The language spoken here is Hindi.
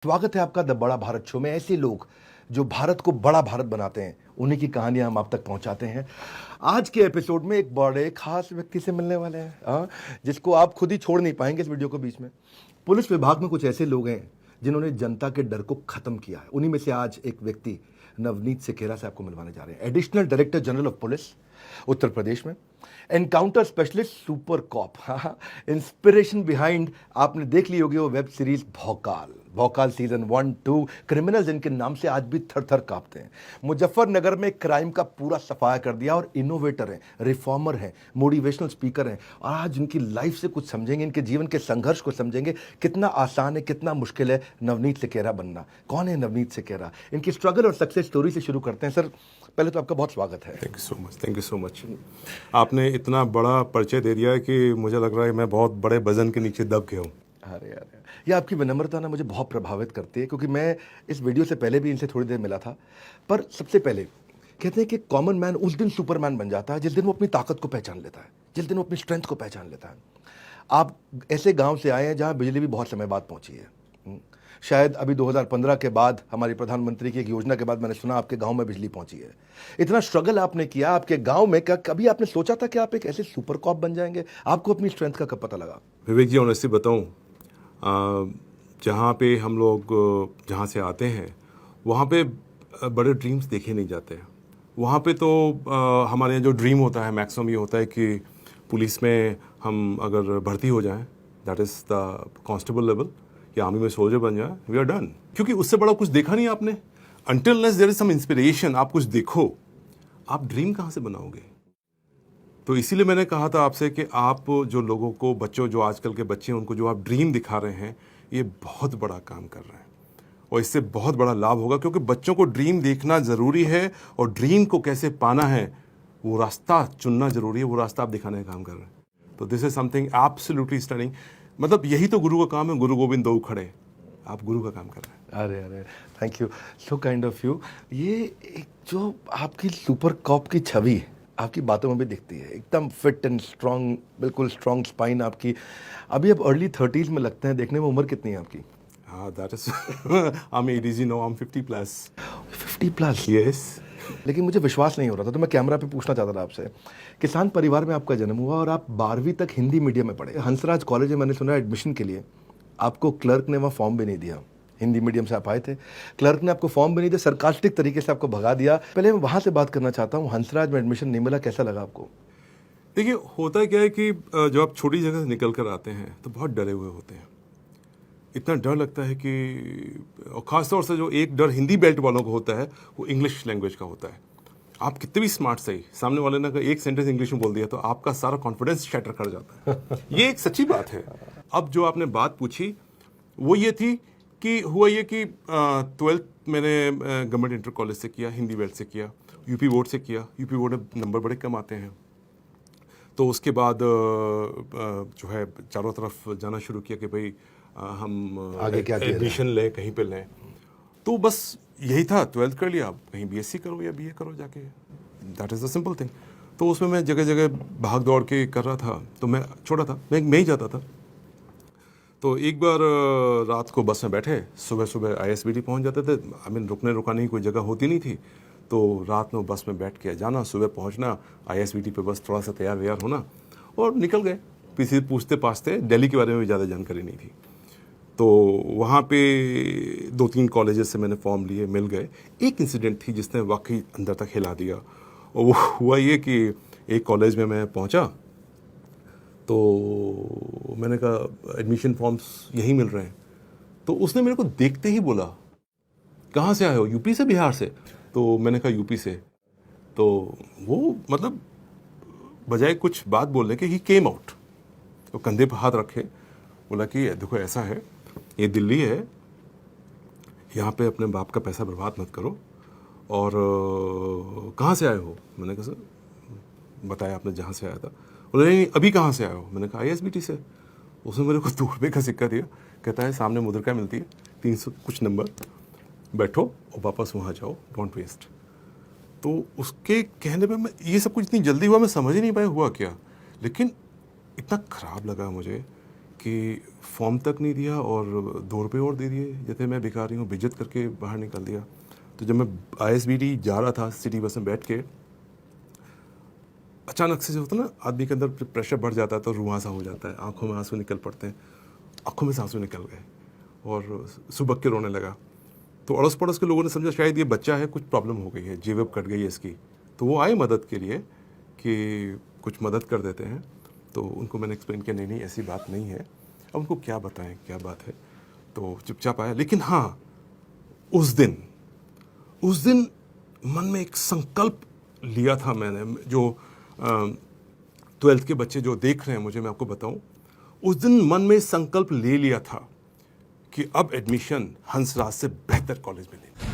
स्वागत है आपका द बड़ा भारत शो में। ऐसे लोग जो भारत को बड़ा भारत बनाते हैं, उन्हीं की कहानियां हम आप तक पहुंचाते हैं। आज के एपिसोड में एक बड़े खास व्यक्ति से मिलने वाले हैं, जिसको आप खुद ही छोड़ नहीं पाएंगे इस वीडियो को बीच में। पुलिस विभाग में कुछ ऐसे लोग हैं जिन्होंने जनता के डर को खत्म किया है। उन्हीं में से आज एक व्यक्ति नवनीत सिकेरा से आपको मिलवाने जा रहे हैं। Additional director general of police Uttar Pradesh में, encounter specialist, super cop, inspiration behind आपने देख ली होगी वो वेब सीरीज भौकाल। भौकाल सीजन 1, 2, क्रिमिनल्स इनके नाम से आज भी थर थर कांपते हैं। मुजफ्फरनगर में क्राइम का पूरा सफाया कर दिया और इनोवेटर हैं, रिफॉर्मर हैं, मोटिवेशनल स्पीकर हैं। और आज इनकी लाइफ से कुछ समझेंगे, इनके जीवन के संघर्ष को समझेंगे, कितना आसान है, कितना मुश्किल है नवनीत सिकेरा बनना। कौन है नवनीत सिकेरा, इनकी स्ट्रगल और सक्सेस स्टोरी से शुरू करते हैं। सर, पहले तो आपका बहुत स्वागत है। Thank you so much, thank you so much. आपने इतना बड़ा परिचय दे दिया है कि मुझे लग रहा है मैं बहुत बड़े वजन के नीचे दब गया हूँ। अरे यार, ये आपकी विनम्रता ना मुझे बहुत प्रभावित करती है, क्योंकि मैं इस वीडियो से पहले भी इनसे थोड़ी देर मिला था। पर सबसे पहले कहते हैं कि कॉमन मैन उस दिन सुपरमैन बन जाता है जिस दिन वो अपनी ताकत को पहचान लेता है, जिस दिन वो अपनी स्ट्रेंथ को पहचान लेता है। आप ऐसे गांव से आए हैं जहां बिजली भी बहुत समय बाद पहुंची है। शायद अभी 2015 के बाद, हमारी प्रधानमंत्री की एक योजना के बाद, मैंने सुना आपके गांव में बिजली पहुंची है। इतना स्ट्रगल आपने किया आपके गांव में, क्या कभी आपने सोचा था कि आप एक ऐसे सुपर कॉप बन जाएंगे? आपको अपनी स्ट्रेंथ का कब पता लगा? विवेक जी, ऑनेस्टली बताऊं, जहाँ पे हम लोग जहाँ से आते हैं वहाँ पे बड़े ड्रीम्स देखे नहीं जाते हैं। वहाँ पे तो हमारे यहाँ जो ड्रीम होता है मैक्सिमम ये होता है कि पुलिस में हम अगर भर्ती हो जाएं, that is the constable level, या आर्मी में सोल्जर बन जाए, वी आर डन। क्योंकि उससे बड़ा कुछ देखा नहीं आपने। Until unless there is some inspiration, आप कुछ देखो, आप ड्रीम कहाँ से बनाओगे? तो इसीलिए मैंने कहा था आपसे कि आप जो लोगों को, बच्चों, जो आजकल के बच्चे हैं, उनको जो आप ड्रीम दिखा रहे हैं, ये बहुत बड़ा काम कर रहे हैं और इससे बहुत बड़ा लाभ होगा। क्योंकि बच्चों को ड्रीम देखना ज़रूरी है और ड्रीम को कैसे पाना है वो रास्ता चुनना ज़रूरी है। वो रास्ता आप दिखाने का काम कर रहे हैं। तो this is something absolutely stunning. मतलब यही तो गुरु का काम है। गुरु गोविंद दो खड़े, आप गुरु का काम कर रहे हैं। अरे अरे, thank you, so kind of you. ये एक जो आपकी सुपर कॉप की छवि आपकी बातों में भी दिखती है, एकदम फिट एंड स्ट्रांग, बिल्कुल स्ट्रांग स्पाइन आपकी। अभी आप अर्ली 30s में लगते हैं देखने में। उम्र कितनी है आपकी? हाँ, that is I am ADG no, I am 50+। 50+? Yes. लेकिन मुझे विश्वास नहीं हो रहा था, तो मैं कैमरा पे पूछना चाहता था आपसे। किसान परिवार में आपका जन्म हुआ और आप 12वीं तक हिंदी मीडियम में पढ़े। हंसराज कॉलेज में मैंने सुना एडमिशन के लिए आपको क्लर्क ने वहाँ फॉर्म भी नहीं दिया। हिंदी मीडियम से आप आए थे, क्लर्क ने आपको फॉर्म भी नहीं दिया, सरकास्टिक तरीके से आपको भगा दिया। पहले मैं वहाँ से बात करना चाहता हूँ, हंसराज में एडमिशन नहीं मिला, कैसा लगा आपको? देखिए, होता क्या है कि जब आप छोटी जगह से निकल कर आते हैं तो बहुत डरे हुए होते हैं। इतना डर लगता है कि, और ख़ासतौर से जो एक डर हिंदी बेल्ट वालों को होता है वो इंग्लिश लैंग्वेज का होता है। आप कितने भी स्मार्ट सही, सामने वाले ने अगर एक सेंटेंस इंग्लिश में बोल दिया तो आपका सारा कॉन्फिडेंस शैटर कर जाता है। ये एक सच्ची बात है। अब जो आपने बात पूछी वो ये थी कि हुआ ये कि 12th मैंने गवर्नमेंट इंटर कॉलेज से किया, हिंदी बेल्ट से किया, यूपी बोर्ड से किया। यूपी बोर्ड में नंबर बड़े कम आते हैं। तो उसके बाद जो है चारों तरफ जाना शुरू किया कि भाई हम आगे क्या एडमिशन लें, कहीं पे लें। तो बस यही था, 12th कर लिया, आप कहीं बीएससी करो या बीए करो जाके, that is the simple thing. तो उसमें मैं जगह जगह भाग दौड़ के कर रहा था। तो मैं छोटा था, मैं ही जाता था। तो एक बार रात को बस में बैठे, सुबह सुबह आईएसबीटी पहुंच जाते थे। आई मीन रुकने रुकाने की कोई जगह होती नहीं थी। तो रात में बस में बैठ के जाना, सुबह पहुंचना, आईएसबीटी पे बस थोड़ा सा तैयार व्यार होना और निकल गए। किसी पूछते पाछते, दिल्ली के बारे में भी ज़्यादा जानकारी नहीं थी। तो वहाँ पे 2-3 कॉलेजेस से मैंने फॉर्म लिए, मिल गए। एक इंसिडेंट थी जिसने वाकई अंदर तक हिला दिया, और वो हुआ ये कि एक कॉलेज में मैं पहुँचा तो मैंने कहा एडमिशन फॉर्म्स यहीं मिल रहे हैं। तो उसने मेरे को देखते ही बोला, कहाँ से आए हो? यूपी से, बिहार से? तो मैंने कहा यूपी से। तो वो मतलब बजाय कुछ बात बोलने के, ही केम आउट, तो कंधे पर हाथ रखे, बोला कि देखो ऐसा है, ये दिल्ली है, यहाँ पे अपने बाप का पैसा बर्बाद मत करो। और कहाँ से आए हो? मैंने कहा सर, बताया आपने जहाँ से आया था। बोले नहीं, अभी कहाँ से आए हो? मैंने कहा आईएसबीटी से। उसने मेरे को 2 रुपये का सिक्का दिया, कहता है सामने मुद्रिका मिलती है, 300 कुछ नंबर, बैठो और वापस वहाँ जाओ, डोंट वेस्ट। तो उसके कहने पे मैं, ये सब कुछ इतनी जल्दी हुआ, मैं समझ ही नहीं पाया हुआ क्या। लेकिन इतना ख़राब लगा मुझे कि फॉर्म तक नहीं दिया और 2 रुपये और दे दिए, जैसे मैं भिखारी हूँ, बेइज्जत करके बाहर निकाल दिया। तो जब मैं ISBD जा रहा था सिटी बस में बैठ के, अचानक से जो होता है ना, आदमी के अंदर प्रेशर बढ़ जाता है तो रुआंसा हो जाता है, आंखों में आंसू निकल पड़ते हैं। आंखों में से आंसू निकल गए और सुबह के रोने लगा। तो अड़ोस पड़ोस के लोगों ने समझा शायद ये बच्चा है, कुछ प्रॉब्लम हो गई है, जेब वेब कट गई है इसकी। तो वो आए मदद के लिए कि कुछ मदद कर देते हैं। तो उनको मैंने एक्सप्लेन किया, नहीं ऐसी बात नहीं है। अब उनको क्या बताएं क्या बात है, तो चुपचाप आया। लेकिन हाँ, उस दिन मन में एक संकल्प लिया था मैंने, जो 12th के बच्चे जो देख रहे हैं मुझे, मैं आपको बताऊं, उस दिन मन में संकल्प ले लिया था कि अब एडमिशन हंसराज से बेहतर कॉलेज में लेंगे।